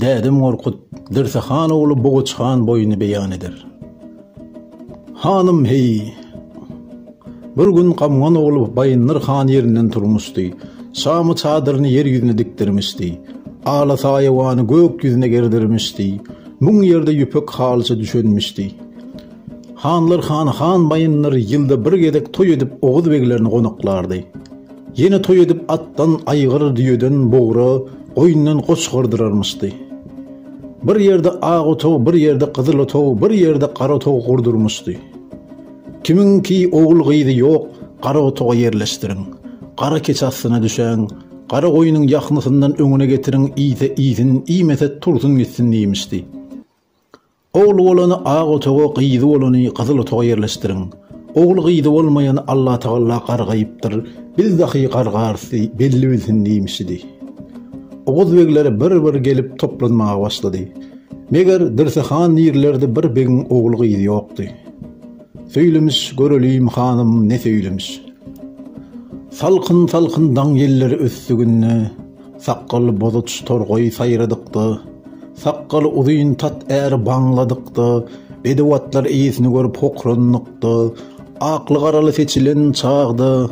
Dädim Gorkut Dirsehan oğlu Boğuçhan boyunu beyan eder. Hanım hey! Bir gün Gamgan oğlu Bayındır Han yerinden turmuşdy. Samı çadırını yer yüzüne diktirmişdi. Ala sayavanı gök yüzüne gerdirmişdi. Muň yerde yüpek halça düşönmişdi. Hanlar Han Bayındır yılda bir gedek toy edip oğuz beglerini konuklardı. Yine toy edip attan aygır düýeden boğra, oyundan qoçgırdırarmışdy. Bir yerde ağ otağı, bir yerde kızıl otağı, bir yerde qara otağı kurdurmuşdy. Kiminki oğul gıydı yok, qara otağı yerleştirin. Qara keçasyna düşen, qara oyunun yaknısından öňüne getirin, iýsin, iýmese tursun gitsin diýmişdi. Oğul bolany ağ otağı, gıydı bolany kızıl otağı yerleştirin. Oğul gıydı bolmayan Allah Taala qargaýypdyr, biz dahi qargarsy belli bilsin diýmişdi. Oğuz begleri bir gelip toplanmağa başladı. Meger Dirsehan ýerlerde bir begin oğul gıydı ýokdy. Söýlemiş göreliyim hanım ne söýlemiş. Salkın daň ýelleri össügünne, saqqaly bozuç torgoý saýradykdy. Saqqaly uzyn tat äri baňladykdy. Bedewatlar eýsini görüp hokranykdy. Akly garaly seçilen çağdy.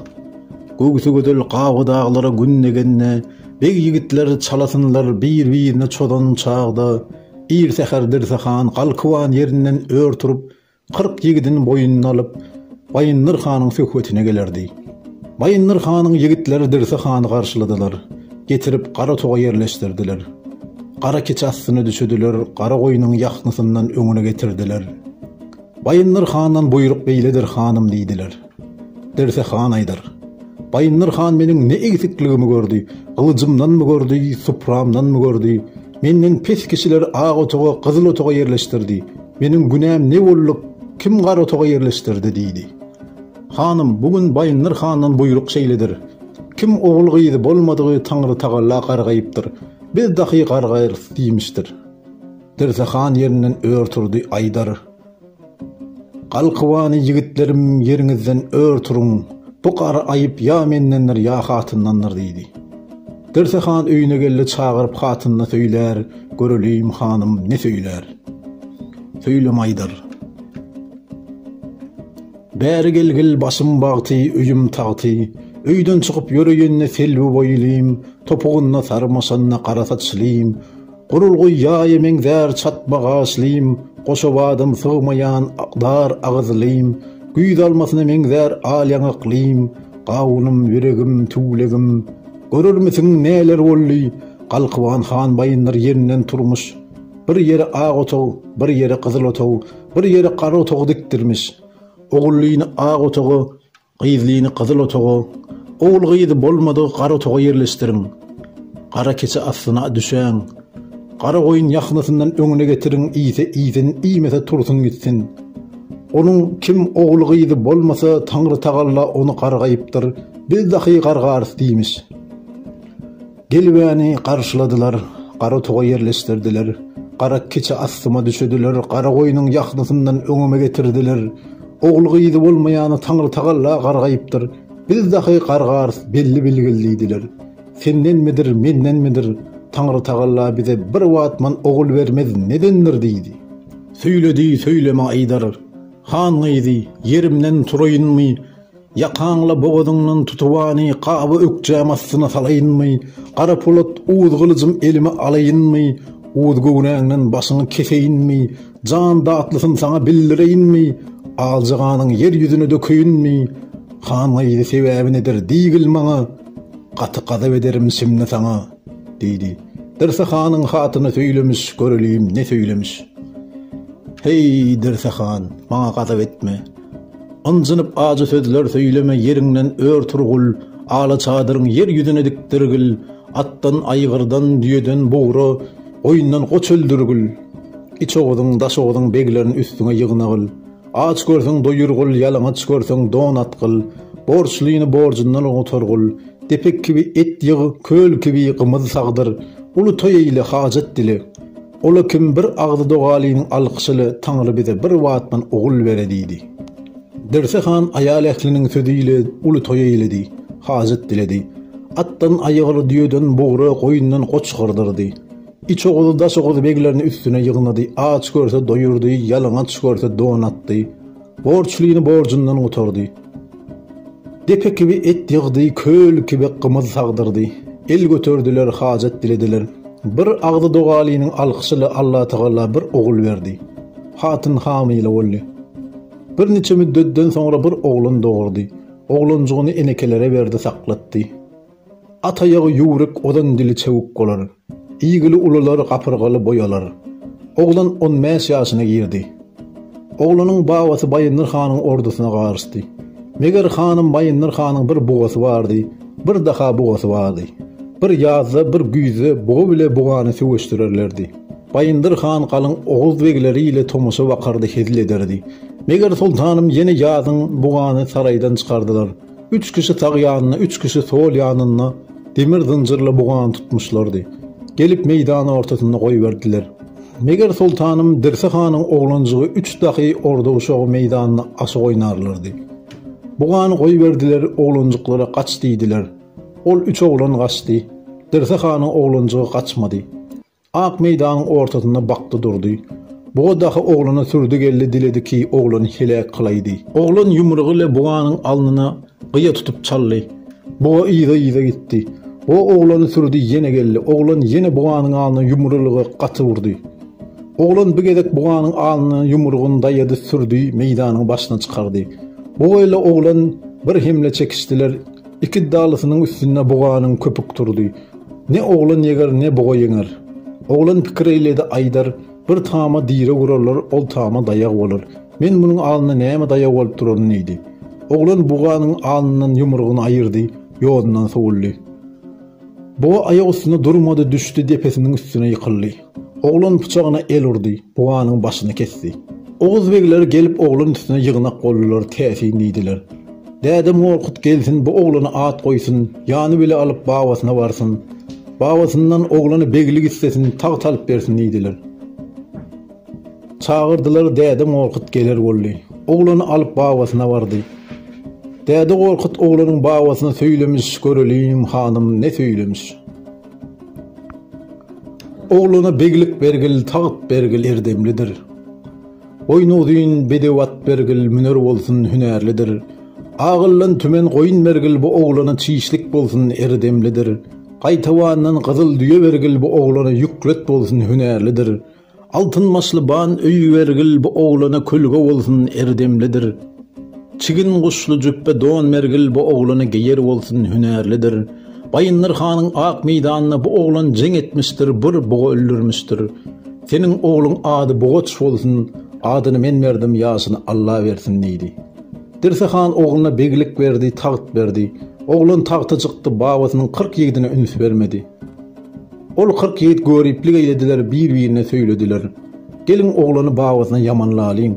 Gögüsü gödül gawy dağlara günnegenne, beg ýigitler çalasynlar bir-birine çodan çağdy. Ir seher Dirsehan galkywan ýerinden örtürüp 40 ýigidin boýundan alyp Bayındır Hanyň söhbetine gelerdi. Bayındır Hanyň ýigitleri Dirsehany garşyladylar. Getirip qara toga yerleşdirdiler. Qara keçasyny düşüdiler, qara goýunyň ýaknysyndan öňüne getirdiler. Bayındır Handan buyruk beýledir hanım diýdiler. Dirsehan aýdyr. Bayındır Han meniň ne egizikligimi gördü, gylyjymdan mı gördü, supramdan mı gördü? Menden pes kişiler ağ otağa, kızıl otağa yerleştirdi. Meniň günäm ne boldyk, kim qara otağa yerleştirdi diýdi. Hanım, bugün Bayındır Handan buyruk şeýledir. Kim oğul gıydı bolmadygy Taňry Taala qargaýypdyr, biz dahi qargaýarys diýmişdir. Dirsehan ýerinden örtürdi aýdar. Galkywany ýigitlerim ýeriňizden örtürüň. Bu qara ayıp ya mennenler ya hatyndanlar diýdi. Dirsehan öýüne geldi çağırıp hatynyna söýler, göreliyim hanım ne söýler. Söýlemeýdir. Bäri gelgil başym bagty, öýüm tagty. Öýden çykyp ýöreýänne selbi boýlym, topugyna sarmaşanna qara saçlym. Gurulgy ýaý meňzer çatmagaslym, goşabadym sığmaýan aqdar agyzlym. Güýz almasyna meňzer alýan aklym, gawunum yüregim tüwlegim. Görürmisiň näler boldy? Galkywan Han Bayındır ýerinden turmuş. Bir ýere ağ otağı, bir ýere kızıl otağı, bir ýere qara otağı diktirmiş. Oğullyny ağ otağı, gyzlyny kızıl otağı. Oğul gyzy bolmady qara otağa yerleştirin. Qara keçe asyna düşen, qara goýun ýaknysyndan öňüne getirin, iýsin, iýmese tursun gitsin. Onun kim oğul gyzy bolmasa Taňry Taala onu qargaýypdyr, biz dahi qargarys diýmiş. Gelibäni garşyladylar, qara toga yerleşdirdiler, qara keçe asyma düşüdiler, qara goýunyň ýaknysyndan öňüme getirdiler. Oğul gyzy bolmaýany Taňry Taala qargaýypdyr, biz dahi qargarys belli bilgil diýdiler. Senden midir, menden midir? Taňry Taala bize bir watman oğul bermez nedendir diýdi. Söýledi, söýleme aýdar. Han gyzy, yerimden turaýynmy? Ýakaňla bogadyňdan tutubany gaby ökjäm astyna salaýynmy? Qara polat uwuz gylyjym elime alaýynmy? Uwuz göwnäňden başyny keseýinmi? Jan datlysyn saňa bildireyinmi? Aljyganyň yer ýüzüne dökeýinmi? Han gyzy sebäbi nedir diýgil maňa? Gaty gazap ederim şimdi saňa diýdi. Dirsehanyň hatyny söýlemiş, göreliyim ne söýlemiş. Hey Dirsehan, maňa gazap etme. Anjynyp aja sözler söýleme, ýeriňden örtürgül, ala çadyryň yer ýüzüne dikdirgil, attan aýgyrdan düýeden boğra, oýundan goç öldürgül. İç ogyň, daş ogyň beglerini üstüne ýygnagıl. Aç görseň doýurgul, ýalamaç görseň don atgyl. Borçlyny borjundan oturgul. Depek gibi et ýygy, köl gibi gymyz sagdyr. Ulu toy ile hajat dili. Ola kim bir agdy dogalynyň alkyşyly Taňry bize bir watman oğul bere diýdi. Dirsehan aýal ähliniň södiyle ulu toy eýledi, hajat diledi. Attan aýagyry düýeden boğra goýundan goç gırdyrdy. İç oğlu daş oğlu beglerini üstüne yığınadı. Ağaç görse doyurdu, yalamaç görse donattı. Borçluyunu borcundan utardı. Depek gibi et yığdı, köl gibi kımız sağdırdı. El götürdüler, hacet dilediler. Bir ağdı doğalinin alkışılı Allah Teala bir oğul verdi. Hatın hamile oldu. Bir neçe müddetten sonra bir oğlun doğurdu. Oğluncuğunu enekelere verdi, saklattı. Atayağı yuvruk, odan dili çevuk olar. İğili ulular, kapırgalı boyalar. Oğlan 15 yaşına girdi. Oğlunun babası Bayındır Han'ın ordusuna karıştı. Meger Han'ın Bayındır Han'ın bir buğası vardı, bir daha buğası vardı. Bir yazda, bir güzde buğu bile buğanı süvüştürürlerdi. Bayındır Han kalın oğuz vegleriyle Tomus'u vakardı, hezil ederdi. Meger Sultanım yeni yazın buğanı saraydan çıkardılar. 3 kişi sağ yanına, 3 kişi sol yanına demir zincirle buğanı tutmuşlardı. Gelip meydanı ortasına koyuverdiler. Meger Sultanım Dirse Han'ın oğlancuğu 3 dahi orada uşağı meydanına aşı oynarlardı. Buğanı koyuverdiler, oğlancuklara kaç deydiler. Ol 3 oğlan kaçtı. Dirse Han'ın oğlancuğu kaçmadı. Ak meydanın ortasına baktı durdu. Bu dahi oğlana sürdü geldi, diledi ki oğlan hilek kılaydı. Oğlan yumruğuyla buğanın alnına kıya tutup çaldı. Buğa iyize gitti. O oğlanı sürdü, yine geldi. Oğlan yine buğanın alnına yumruğuyla katı vurdu. Oğlan bir gedek buğanın alnına yumruğunu dayadı, sürdü, meydanın başına çıkardı. Bu ile oğlan bir himle çekiştiler. İki dalısının üstüne buğanın köpük turdu. Ne oğlan yeger ne buğa yener. Oğlan fikreyledi aydar, bir tama dire vururlar, ol tama dayak olur. Men bunun alnına neyme dayak olup durur neydi? Oğlan buğanın alnından yumruğunu ayırdı, yolundan soğuldu. Buğa ayak üstüne durmadı, düştü, depesinin üstüne yıkıldı. Oğlan bıçağına el urdu, buğanın başını kesti. Oğuz begler gelip oğlanın üstüne yığınak oldular, tesirliydiler. Dede Morkut gelsin, bu oğlanı at koysun, yanı bile alıp babasına varsın. Babasından oğlanı beglik istesin, tağ alıp versin deydiler. Çağırdılar, Dede Morkut gelir oldu. Oğlanı alıp babasına vardı. Dede Morkut oğlanın babasına söylemiş, göreliyim hanım ne söylemiş. Oğluna beglik bergil, tağıt bergil erdemlidir. Oynuğduyun bedevat bergil, müner olsun hünerlidir. Ağıllan tümen koyun bergil, bu oğlana çiğişlik bolsun erdemlidir. Qaytavandan kızıl düye bergil, bu oğlana yüklet bolsun hünerlidir. Altın maslı ban öy bergil, bu oğlana kölge olsun erdemlidir. Çigin kuşlu cüppe don mergil, bu oğlana geyer olsun hünerlidir. Bayındır Han'ın ak meydanına bu oğlan ceng etmiştir, bir buğa öldürmüştür. Senin oğlun adı Boğaç olsun, adını men verdim, yasını Allah versin neydi. Dirse Han oğluna beglik verdi, tağıt verdi. Oğlan tağıta çıktı, babasının 40 yiğidine üns vermedi. Ol 40 yiğit göriplik eylediler, birbirine söylediler. Gelin oğlanı babasına yamanlayın.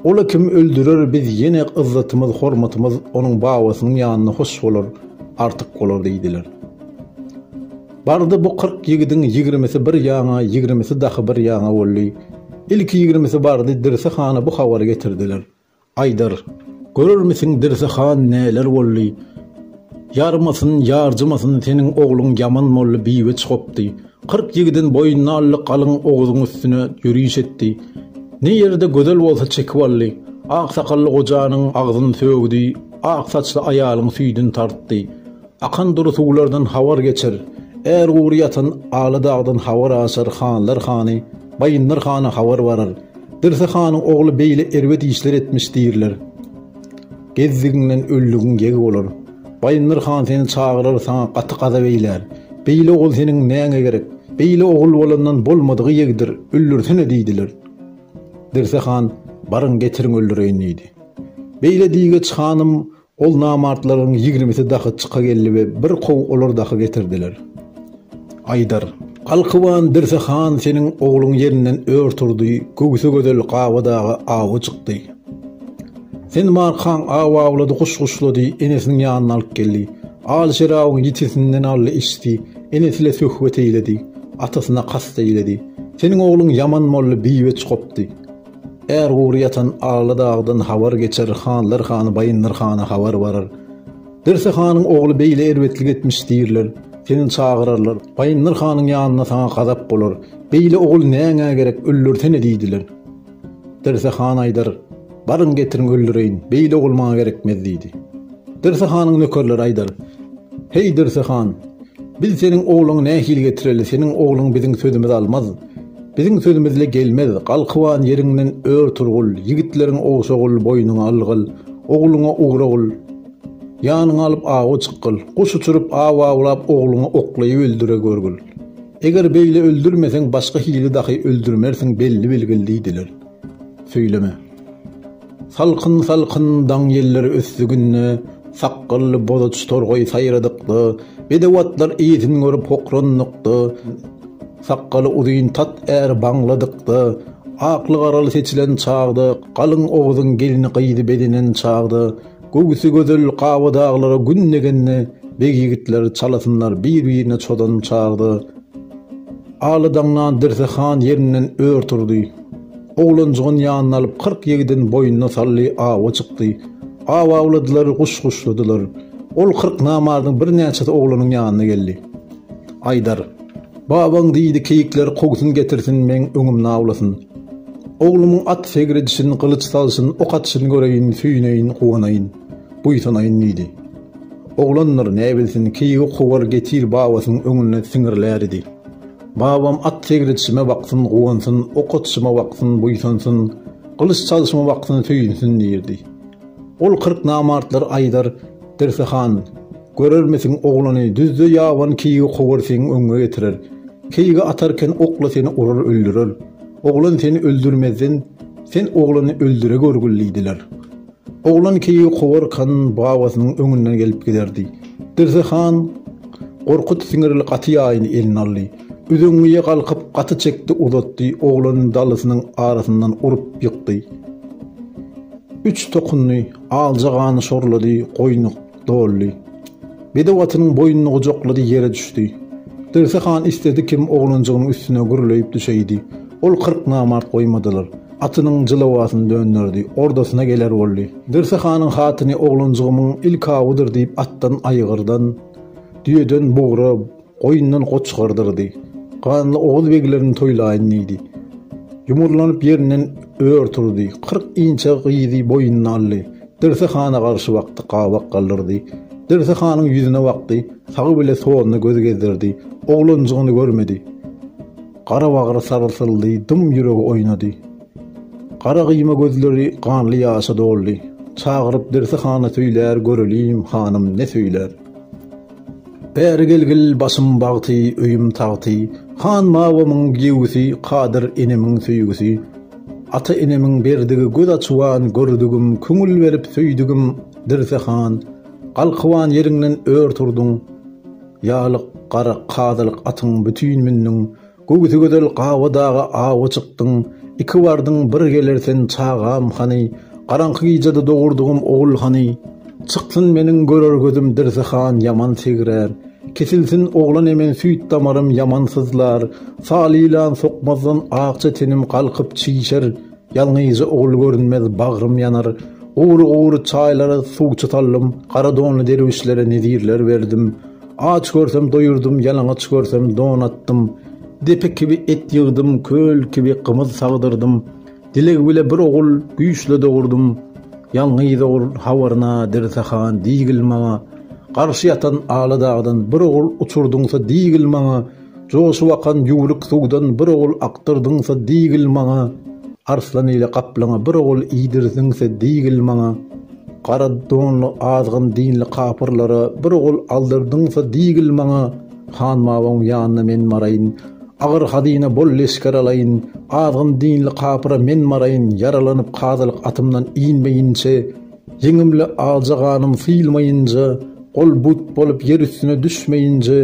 Ola kim öldürür, biz yine izzatımız, hormatımız onun babasının yanına hoş olur, artık olur deydiler. Bardı bu 40 yiğidin 20'si bir yana, 20'si daha bir yana oldu. İlk 20'si bardı, Dirse Han'a bu havarı getirdiler. Aydar, görür müsün Dirse Han neler oldu? Yarmasın, yarcımasın senin oğlun yaman mollu bive çıkıptı. 40 yiğidin boyunna allı kalın oğuzun üstüne yürüyüş etti. Ne yerde gödel olsa çekvalli. Ak sakallı kocanın ağzını söğüdü, ak saçlı ayalın süydün tarttı. Akan duru sulardan havar geçer. Eğer uğriyatan Alı Dağ'dan havar asar, Hanlar Hanı, Bayındır Hanı havar varar. Dirse Han'ın oğlu beyle ervet işler etmiş deyirler. Gezdiğinden öllüğün gegi olur. Bayındır Han seni çağırır, sana katı kaza beyler. Beyle oğul senin neyine gerek? Beyle oğul olandan bolmadığı yegidir, öllürsene deydiler. Dirse Han, barın getirin öldüreyin deydi. Beyle diýge çıkanım, ol namartlaryň 20'si daha çıka geldi ve bir kov olur daha getirdiler. Aydar, Alkywan Dirse Han senin oğlun yerinden örtürdü, gögüsü gödel qawadağı ağı çıktı. Sen markan ağı avladı, kuş-kuşladı, enesinin yanına alıp geldi. Al şerawın yitisinden allı içti, enesiyle söhbet eyledi, atasına kast eyledi. Senin oğlun yaman mollu bive çıkıptı. Eğer uğriyatan Alı Dağ'dan havar geçer, Hanlar Hanı, Bayındır Hanı havar varar. Dirse Han'ın oğlu beyle ervetlik etmiş deyirler. senin çağırarlar. Bayındır Han'ın yanına sana gazap bolar. Beýle ogul näňe gerek öldürsene diýdiler. Derse Han aýdar, barın getirin öldüreyin, beýle ogul maňa gerekmez diýdi. Derse Han'ın nökerleri aýdar, hey Derse Han, biz senin oğluňy nähil getireli, senin oğluň biziň sözümizi almaz. Biziň sözümizle gelmez. Galkywan yeriňden ör turgul, yigitleriň oğsagul boýnuňa algyl, ogluňa ugragul. Ýanyňa alyp agy çykgyl, kuş uçurup awawlap ogluňa oklaýyp öldüre görgül. Eger beýle öldürmeseň başga hili dahy öldürmersiň belli bilgil diýdiler. Söýleme. Salkyn salkyn daň ýelleri össügünne, sakkylly bozaç torgoý saýradykdy, bedewatlar iýetin görüp hokranykdy. Sakkaly uzyn tat baňladykdy, akly garaly seçilen çağdy, galyň oguzyň gelini gyýdy bedenen çağdy, gögüsi gözel gawa dağlara günnegenne beg ýigitler çalasynlar bir-birine çodan çağdy. Alydaňdan Derse Han ýerinden ör turdy. Oglanjygyň ýanyna alyp 40 ýigidin boýnuna sally awa çykdy. Awawladylar, guş-guşladylar. Ol 40 namardyň bir näçesi oglanyň ýanyna geldi. Aýdar, babaň diýdi keyikler kogusun getirsin men öňümni awlasyn. Oglumyň at segredişin, gylyç salsyn, ok atşyn göreýin, süýneýin, gowanaýyn, buýsanaýyn diýdi. Oglanlar näme bilsin, keyigi kogar getir babasyň öňüne siňirlärdi. Babam at segredişime baksyn, gowansyn, ok atşyma baksyn, buýsansyn, gylyç çalşyma baksyn, süýnsin diýdi. Ol 40 namartlar aýdar, Derse Han, görermesiň oglany düzde ýaban keyigi kogar seň öňüne getirer. Keyigi atarken okla seni urar öldürür. Oglan seni öldürmezden, sen oglany öldüre görgül diýdiler. Oglan keyigi kowarkan babasynyň öňünden gelip giderdi. Derse Han gorkut siňirli gaty ýaýyny eline aldy. Üzüňe galkyp gaty çekdi, uzatdy, oglanyň dalysynyň arasyndan urup ýykdy. 3 tokunny aljagany şorlady, goýny doldy. Bedewatynyň boýnuny gojoklady, ýere düşdi. Derse Han istedi kim oglanjygyň üstüne gürleyip düşeydi. Ol 40 namart goýmadylar. Atynyň jylawasyny döndürdi, ordasyna geler boldy. Derse Hanyň hatyny oglanjygymyň ilk awıdyr diýip atdan aýgyrdan, düýeden bugra, goýundan goç çykardyrdy. Ganly oğul beglerini toýlaýyn diýdi. Yumurlanyp ýerinden ör turdy. 40 inçe gyýdy boýnuny aldy. Derse Hana garşy wagty gabak galdyrdy. Derse Hanyň ýüzüne bakdy, sagy bile soğuny göz gezdirdi. Oglanjygyny görmedi. Gara bagry sarylsyldy, dym ýüregi oýnady. Gara gyýma gözleri ganly ýaşa doldy. Çağıryp Derse Hana söýler, görelim hanım ne söýler. Bäri gelgil başym bagty, öýüm tagty, Han mawamyň giýgüsi, Kadir enemiň söýgüsi. Ata enemiň berdigi göz açuwan gördügüm, köngül berip söýdügüm Derse Han. Galkywan ýeriňden ör turduň. Ýalyk gara kadylyk atyň bütün minniň, gögüsi gözel gawa daga awa çykdyň. Iki bardyň bir gelersen çağam hany, garanky gijede dogurdugym ogul hany. Çykdyn meniň görer gözüm Derse Han yaman segrer. Kesilsin oglan emen süýt damarym yaman sızlar. Salilan sokmazdan akça tenim kalkyp çiýşer. Ýalňyzy ogul görünmez bagrym yanar. Uğru çaylara suw çatallym, gara donly derwişlere nedirler berdim. Aç görsem doyurdum, yalaňaç görsem don attım. Depek gibi et ýygdym, köl gibi gymyz sagdyrdım. Dileg bile bir ogul güýçle dogurdum. Ýalňyzy ogul hawaryna Derse Han diýgil maňa. Garşy ýatan aly dagdan bir ogul uçurduňsa diýgil maňa. Joşy wakan ýuwluk suwdan bir ogul akdyrdyňsa diýgil maňa. Arslan ile kaplana bir ogul iýdirdiňse diýgil maňa. Gara donly azgyn dinli kapyrlara bir ogul aldyrdyňsa diýgil maňa. Han mawam ýanyna men maraýyn. Agyr hadyna bol leşker alaýyn. Azgyn dinli kapyra men maraýyn. Yaralanyp kadylyk atymdan iýinmeyinçe, ýeňimle aljaganym fiýlmaýynça, ol but bolup yer üstüne düşmeyince,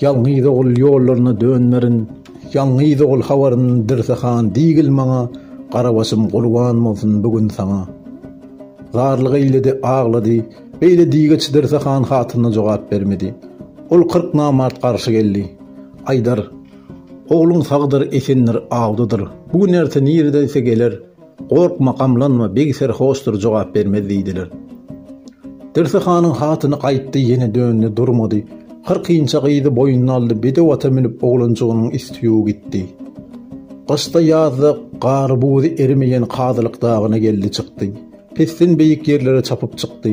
ýalňyzy ol ýollaryna dönmerin. Ýalňyzy ol hawaryny Derse Han diýgil maňa. Gara başym gurban bolsun bugün saňa. Zarlyg eýledi, aglady. Beýle diýgeç Derse Han hatyna jogap bermedi. Ol 40 namart garşy geldi. Aýdar, ogluň sagdyr, esendir, awdydyr. Bugün erten ýerde geler. Gorkma, gamlanma, begser hoşdur jogap bermez diýdiler. Derse Hanyň hatyny gaýtdy, ýene döndü, durmady. Kırkynça gyýdy boýunna aldy, bedewata minip oglanjygynyň istüýü gitdi. Gyşda ýazda gary buzy erimeýän kazylyk dagyna geldi çykdy. Pestin beýik ýerlere çapyp çykdy.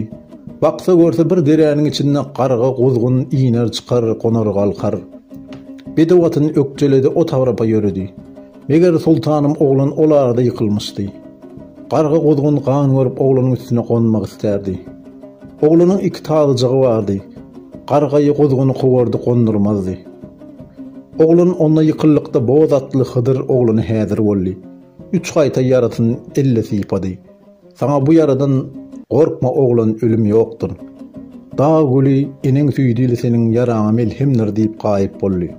Baksa görse bir deräniň içinde garga guzgun iýner çykar, gonar galkar. Bedewatyny ökjeledi, o tarapa ýöredi. Meger sultanym oglan olarda ýykylmyşdy. Garga guzgun gan görüp oglanyň üstüne gonmak isterdi. Oglanyň iki tazyjygy bardy. Gargaýy guzguny gowardy, gondurmazdy. Oglan ona ýykylykda boz atly Hydyr oglany häzir boldy. 3 gaýta yaratyn elle sypady. Sana bu yaradan gorkma oglan, ölüm ýokdur. Dağa güli eneň süýdili seniň yaraňa melhemdir diýip gaýyp boldy.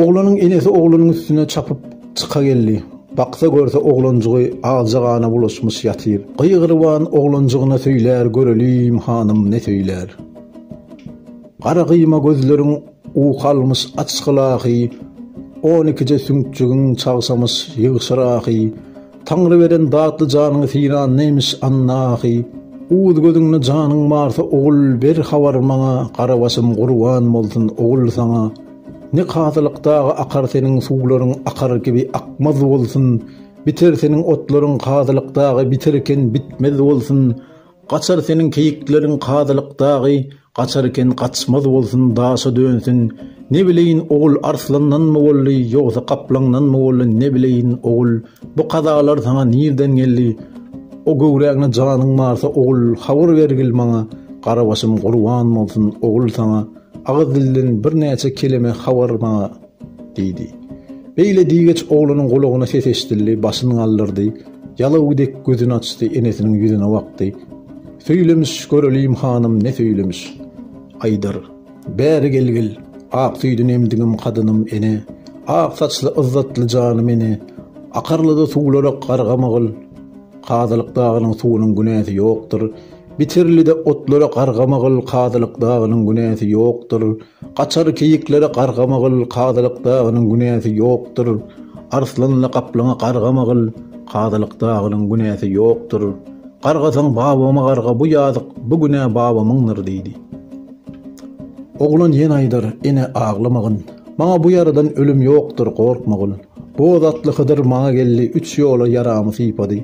Oglanyň enesi oglanyň üstüne çapyp çıka geldi. Baksa görse oglanjygy ağjagana bulaşmyş ýatyr. Gyýgyrwan oglanjygyna söýler, görelim hanym ne söýler. Gara gyýma gözleriň ukalmyş açgılagy, 12 süňçügiň çagsamyş ýygşyragy, Taňry beren datly janyň firan nemiş annagy, uğud gözüňni janyň marsa ogul ber habar maňa, garabasym gurban bolsun ogul saňa. Ne kazylykdagy akar seniň suwlaryň akar gibi akmaz bolsun, biter seniň otlaryň kazylykdagy biterken bitmez bolsun, gaçar seniň keýikleriň kazylykdagy gaçarken gaçmaz bolsun, daşa dönsün. Ne bileyin ogul arslandan mı boldy, ýogsa kaplandan mı boldy, ne bileyin ogul bu kazalar sana nirden geldi. O göwrägine janyň marsa ogul habar bergil maňa, garabasym gurban bolsun ogul saňa. Ağız dilden bir näçe kelime habar maňa diýdi. Beýle diýgeç oglanyň gulagyna ses eşdildi, başyny aldyrdy. Ýalawdek gözüni açdy, enesiniň ýüzüne bakdy. Söýlemiş, görelim hanym ne söýlemiş. Aýdar, bäri gelgil. Ak süýdün emdigim kadynym ene, ak saçly izzatly janym ene, akarlyda suwlara gargamagıl, kazylyk dagynyň suwunyň günäsi ýokdur. Bitirlide otlara gargamagıl, kazylyk dagynyň günäsi ýokdur. Gaçar keýiklere gargamagıl, kazylyk dagynyň günäsi ýokdur. Arslanla kaplana gargamagıl, kazylyk dagynyň günäsi ýokdur. Gargasaň babama garga, bu ýazyk bu günä babamyňdyr diýdi. Oglan ýene aýdar, ene aglamagyn. Maňa bu yaradan ölüm ýokdur, gorkmagyn. Bu zatly Hydyr maňa geldi, 3 ýola yaramy sypady.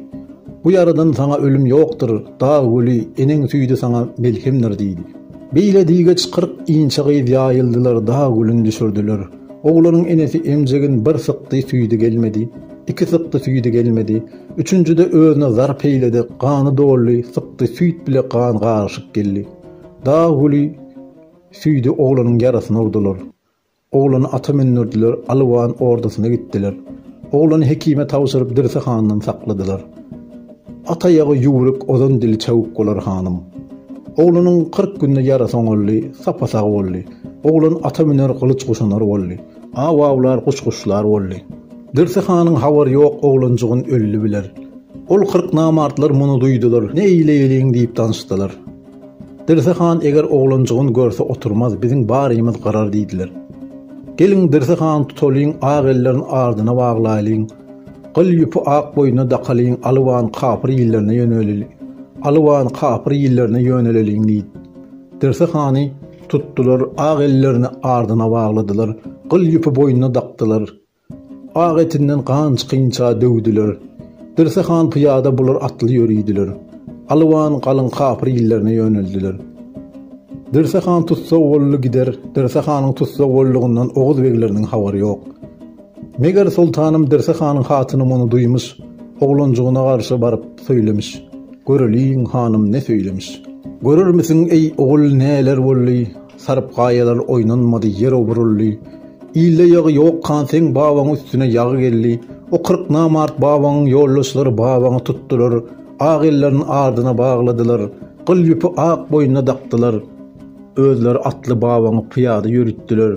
Bu yaradan sana ölüm ýokdur, dağa güli eneň süýdi sana melhemdir diýdi. Beýle diýgeç 40 inçe gyz ýaýyldylar, dağa gülüni düşürdiler. Oglanyň enesi emjegin bir sykdy süýdi gelmedi, 2 sykdy süýdi gelmedi, 3-nji-de özüne zarp eýledi, gany dolly, sykdy süýt bile gan garşyk geldi. Dağa güli süýdi oglanyň yarasyny urdular. Oglany ata mindirdiler, Alwan ordusyna gitdiler. Oglany hekime tawşyryp Dirsehanyň sakladylar. Ata ýagy ýuwruk, ozan dili çawuk bolar hanym. Oglanyň 40 günde yarasy oňuldy, sapasag boldy. Oglan ata miner gylyç guşanar boldy. Awawlar, guşguşlar boldy. Dirsehanyň habar ýok, oglanjygyn öldü biler. Ol 40 namartlar muny duýdular, ne eýleýeliň diýip danışdylar. Dirsehan eger oglanjygyn görse oturmaz, biziň barymyz garar diýdiler. Gelin Dirsehan tutolyň agelleriň ardyna baglaýlyň. Gyl ýüpü ak boýuna dakalyň, Alwan kapyr ýyllarına ýönelili. Alwan kapyr ýyllarına ýöneliliň diýdi. Dirsehany tutdular, agellerini ardyna bagladylar. Gyl ýüpü boýuna dakdylar. Ag etinden gan çykynça döwdüler. Dirsehan piyada bular atly ýörýdiler. Alwan galyň kapyr ýyllarına ýöneldiler. Dirsehan tutsa golly gider, Dirsehanyň tutsa gollugyndan oguz begleriniň habary ýok. Meger sultanym Dirsehanyň hatyny muny duýmuş, oglanjygyna garşy baryp söýlemiş. Göreliň hanym ne söýlemiş. Görürmüsiň ey ogul näler boldy, sarp gaýalar oýnanmady, ýer oburuldy. İlle ýagy ýok kan seň babaň üstüne ýagy geldi. O 40 namart babaň ýollaşlary babaňy tutdular, agelleriň ardyna bagladylar. Gyl ýüpü ak boýuna dakdylar. Özleri atly babaňy piyada ýürütdiler.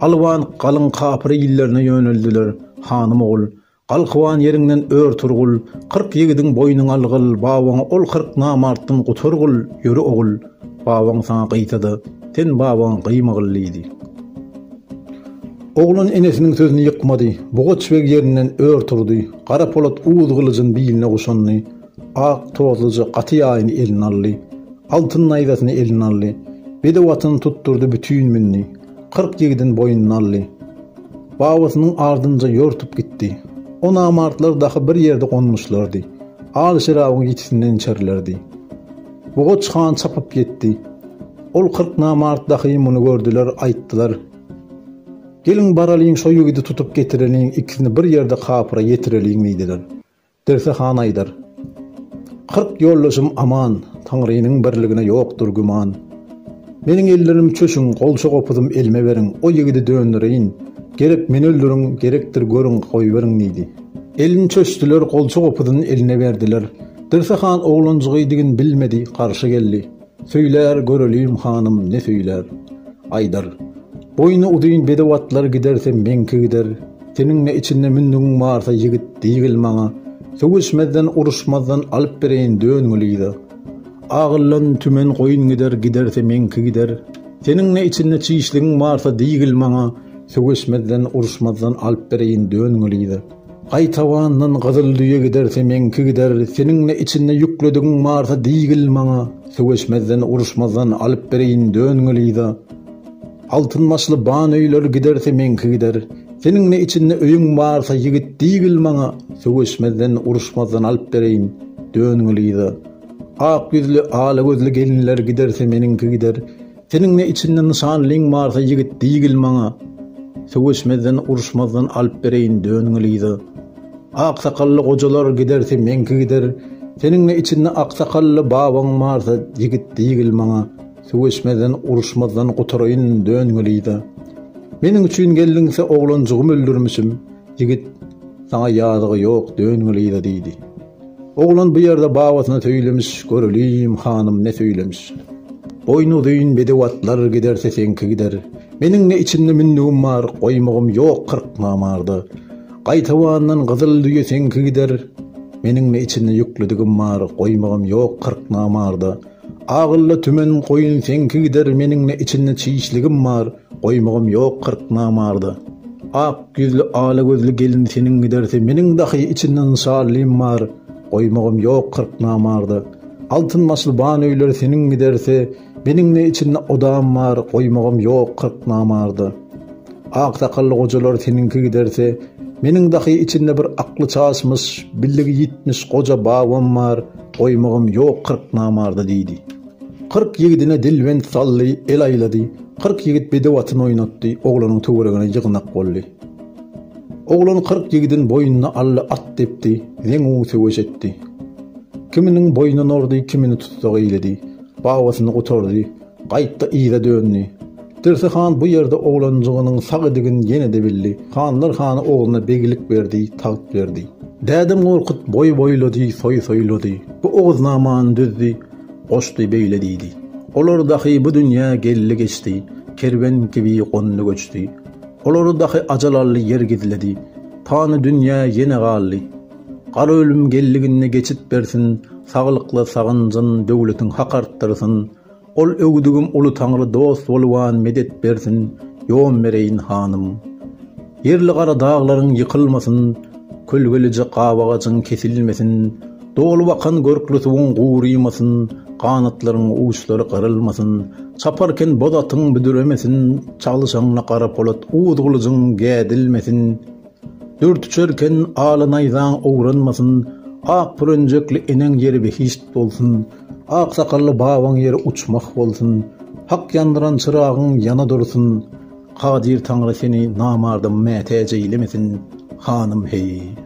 Alwan galyň kapyr ýyllarına ýöneldiler. Hanym ogul, galkwan ýeriňden ör turgul, 40 ýigidiň boýnuň algyl, babaňy ol 40 namartdan guturgul, ýöri ogul. Babaň saňa gyýtady, sen babaň gyýmagyllydy. Oglan enesiniň sözüni ýykmady, boğaçbeg ýerinden ör turdy. Gara polat uğuz gylyjyny biline guşandy. Ak tozlyjy gaty ýaýyny eline aldy. Altyn naýdasyny eline aldy. Bedewatyny tutturdy bütün minni. 40 yigidin boynunu aldı. Babasının ardınca yortup gitti. O namartlar daha bir yerde konmuşlardı. Ağlı şerabın yitisinden içerlerdi. Boğaç Xan çapıp gitti. Ol 40 namart dahi bunu gördüler, ayttılar. Gelin baralıyın şu yigidi tutup getireliyin, ikisini bir yerde kapıra yetireliyin deydiler. Derse Xan aydar. 40 yollaşım aman, Tanrı'nın birligine yoktur güman. Menin ellerim çöşün, kolça kopudum elme verin, o yigidi döndüreyin. Gerek men öldürün, gerektir görün, koy verin neydi. Elini çöştüler, kolça kopudun eline verdiler. Derse Xan oğlancıgıydıgın bilmedi, karşı geldi. Söyler göreliyim hanım, ne söyler? Aydar. Boynu udayın bedevatlar giderse menki gider. Seninle içinde mündüğün varsa yigit değil mana. Sövüşmezden, uruşmazdan alıp bereyin döngülüydü. Ağıllan tümen koyun gider, giderse menki gider. Seninle içinde çiğişliğin varsa değil mana. Sövüşmezden, uruşmazdan alıp bereyin döngülüydü. Ay tavandan gazıldıya giderse menki gider. Seninle içinde yüklediğin varsa değil mana. Sövüşmezden, uruşmazdan alıp bereyin döngülüydü. Altın başlı banöyler giderse menki gider. Seninle içinde öyün varsa yigit değil mana. Sövüşmezden, uruşmazdan alıp bereyin döngülüydü. Ak yüzlü, ağla gözlü gelinler giderse meninki gider. Seninle içinde nişanlığın varsa yigit değil mana. Sövüşmezden, uruşmazdan alıp bereyin döngülüydü. Ak sakallı kocalar giderse menki gider. Seninle içinde ak sakallı baban varsa yigit değil mana. Sövüşmezden, uruşmazdan kotarayın döngülüydü. Menin üçün geldinse oğlancığım öldürmüşüm. Yigit sana yadığı yok döngülüydü deydi. Oğlan bir yerde babasına söylemiş, görüleyim hanım ne söylemiş. Boynu düğün bedevatlar giderse senki gider. Meninle içinde mündüğüm var, koymağım yok 40 namardı. Qaytavandan gızıl düğü senki gider. Meninle içinde yüklediğim var, koymağım yok 40 namardı. Ağıllı tümen koyun senki gider. Meninle içinde çiğişligim var, koymağım yok 40 namardı. Ak yüzlü, ağla gözlü gelin senin giderse, menin dahi içinden şarlıyım var, koymağım yok 40 namardı. Altın başlı banöyler senin giderse, benimle içinde odağım var, koymağım yok 40 namardı. Ak sakallı kocalar seninki giderse, menin dahi içinde bir aklı çağışmış, billigi yitmiş koca babam var, koymağım yok 40 namardı deydi. 40 yigidine dilvent sallı, el ayladı. 40 yigit bedevatını oynattı, oğlanın töweregine yığınak boldy. Oğlan 40 yigidin boynuna allı at depdi, zeňu söwüş etdi. Kiminin boynuna ordy, kimini tutsagy eyledi. Bawasyny oturdy, gaýtda iýde döndü. Derse Xan bu ýerde oğlancygynyň sagydygyny ýene-de bildi. Xanlar Xany oğluna begilik berdi, taýt berdi. Dädim gorkut boy boylady, soy soylady. Bu oğuznaman düzdi, goşdy beýle diýdi. Olar dahi bu dünya gelli geçti, kerven gibi qonlu göçti. Olar dahi ajalarly yer gizledi, tany dünya yene gally. Qara ölüm gelligini geçit bersin, sagılykly sagynjyn döwletiň hak artdyrsın. Ol öwdügüm ulu Taňry dost bolwan medet bersin, ýon bereyin hanım. Yerli qara dağlaryň ýykylmasyn, kölgelice qabagaçyň kesilmesin. Dolu bakan görkli suwun gurymasyn, kanatlaryň uçlary kırılmasyn. Çaparken bodatyň büdüremesin, çalyşaňla qara polat uwdgulyjyň gädilmesin. Dürtüçerken aly naýzaň owranmasyn, ak pürünjekli eneň ýeri behişt bolsun. Ak sakally babaň ýeri uçmak bolsun. Hak ýandyran çıragyň yana dursun. Qadir Taňry seni namardym mätäje eylemesin, hanım hey.